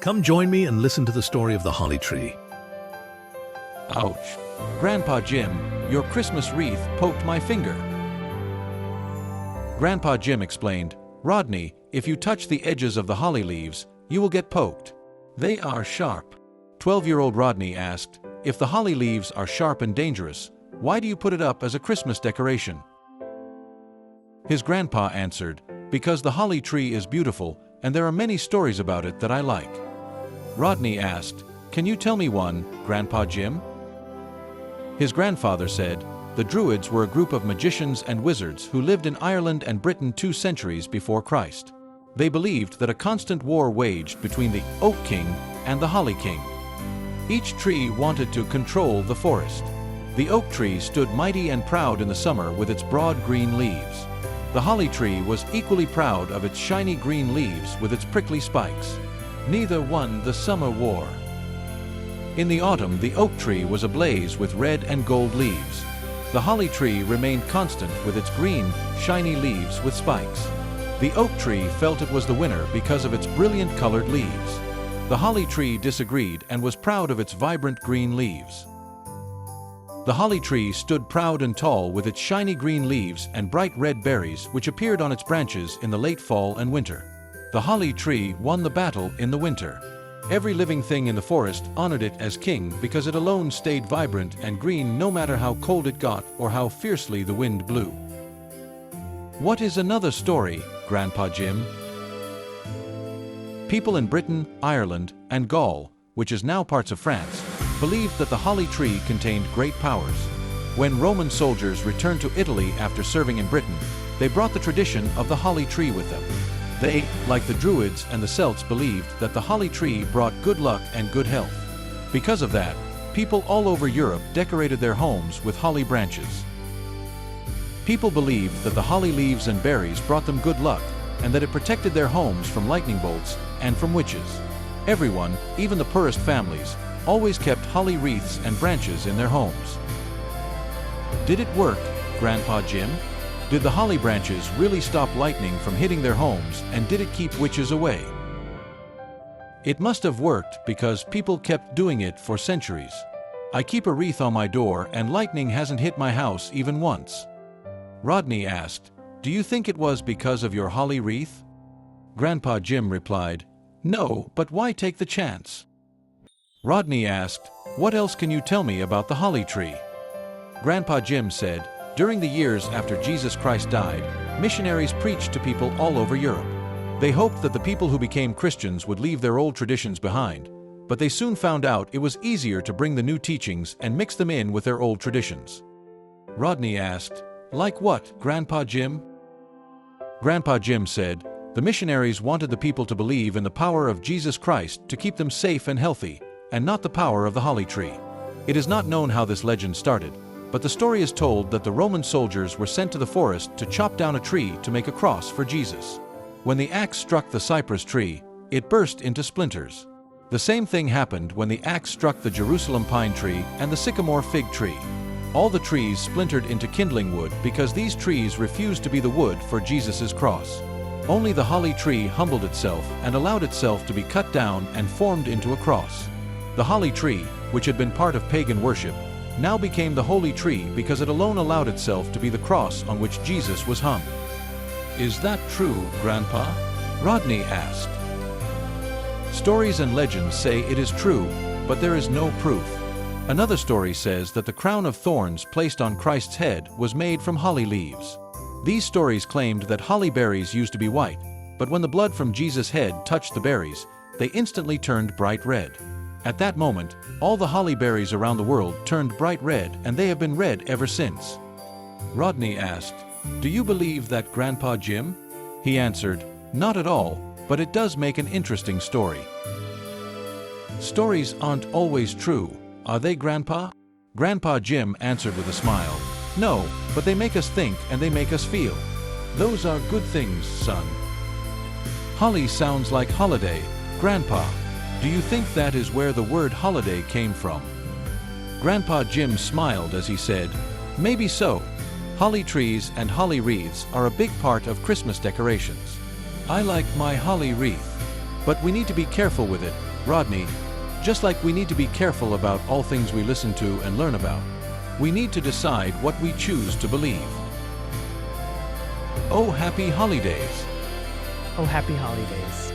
Come join me and listen to the story of the holly tree. Ouch! Grandpa Jim, your Christmas wreath poked my finger. Grandpa Jim explained, Rodney, if you touch the edges of the holly leaves, you will get poked. They are sharp. 12-year-old Rodney asked, if the holly leaves are sharp and dangerous, why do you put it up as a Christmas decoration? His grandpa answered, because the holly tree is beautiful and there are many stories about it that I like. Rodney asked, can you tell me one, Grandpa Jim? His grandfather said, the Druids were a group of magicians and wizards who lived in Ireland and Britain 2 centuries before Christ. They believed that a constant war waged between the Oak King and the Holly King. Each tree wanted to control the forest. The oak tree stood mighty and proud in the summer with its broad green leaves. The holly tree was equally proud of its shiny green leaves with its prickly spikes. Neither won the summer war. In the autumn, the oak tree was ablaze with red and gold leaves. The holly tree remained constant with its green, shiny leaves with spikes. The oak tree felt it was the winner because of its brilliant colored leaves. The holly tree disagreed and was proud of its vibrant green leaves. The holly tree stood proud and tall with its shiny green leaves and bright red berries which appeared on its branches in the late fall and winter. The holly tree won the battle in the winter. Every living thing in the forest honored it as king because it alone stayed vibrant and green no matter how cold it got or how fiercely the wind blew. What is another story, Grandpa Jim? People in Britain, Ireland, and Gaul, which is now parts of France, believed that the holly tree contained great powers. When Roman soldiers returned to Italy after serving in Britain, they brought the tradition of the holly tree with them. They, like the Druids and the Celts, believed that the holly tree brought good luck and good health. Because of that, people all over Europe decorated their homes with holly branches. People believed that the holly leaves and berries brought them good luck and that it protected their homes from lightning bolts and from witches. Everyone, even the poorest families, always kept holly wreaths and branches in their homes. Did it work, Grandpa Jim? Did the holly branches really stop lightning from hitting their homes, and did it keep witches away? It must have worked because people kept doing it for centuries. I keep a wreath on my door and lightning hasn't hit my house even once. Rodney asked, do you think it was because of your holly wreath? Grandpa Jim replied, no, but why take the chance? Rodney asked, what else can you tell me about the holly tree? Grandpa Jim said, during the years after Jesus Christ died, missionaries preached to people all over Europe. They hoped that the people who became Christians would leave their old traditions behind, but they soon found out it was easier to bring the new teachings and mix them in with their old traditions. Rodney asked, like what, Grandpa Jim? Grandpa Jim said, the missionaries wanted the people to believe in the power of Jesus Christ to keep them safe and healthy, and not the power of the holly tree. It is not known how this legend started, but the story is told that the Roman soldiers were sent to the forest to chop down a tree to make a cross for Jesus. When the axe struck the cypress tree, it burst into splinters. The same thing happened when the axe struck the Jerusalem pine tree and the sycamore fig tree. All the trees splintered into kindling wood because these trees refused to be the wood for Jesus' cross. Only the holly tree humbled itself and allowed itself to be cut down and formed into a cross. The holly tree, which had been part of pagan worship, now became the holy tree because it alone allowed itself to be the cross on which Jesus was hung. Is that true, Grandpa? Rodney asked. Stories and legends say it is true, but there is no proof. Another story says that the crown of thorns placed on Christ's head was made from holly leaves. These stories claimed that holly berries used to be white, but when the blood from Jesus' head touched the berries, they instantly turned bright red. At that moment, all the holly berries around the world turned bright red, and they have been red ever since. Rodney asked, do you believe that, Grandpa Jim? He answered, not at all, but it does make an interesting story. Stories aren't always true, are they, Grandpa? Grandpa Jim answered with a smile, no, but they make us think and they make us feel. Those are good things, son. Holly sounds like holiday, Grandpa. Do you think that is where the word holiday came from? Grandpa Jim smiled as he said, maybe so. Holly trees and holly wreaths are a big part of Christmas decorations. I like my holly wreath, but we need to be careful with it Rodney, just like we need to be careful about all things we listen to and learn about, we need to decide what we choose to believe. Oh, happy holidays! Oh, happy holidays.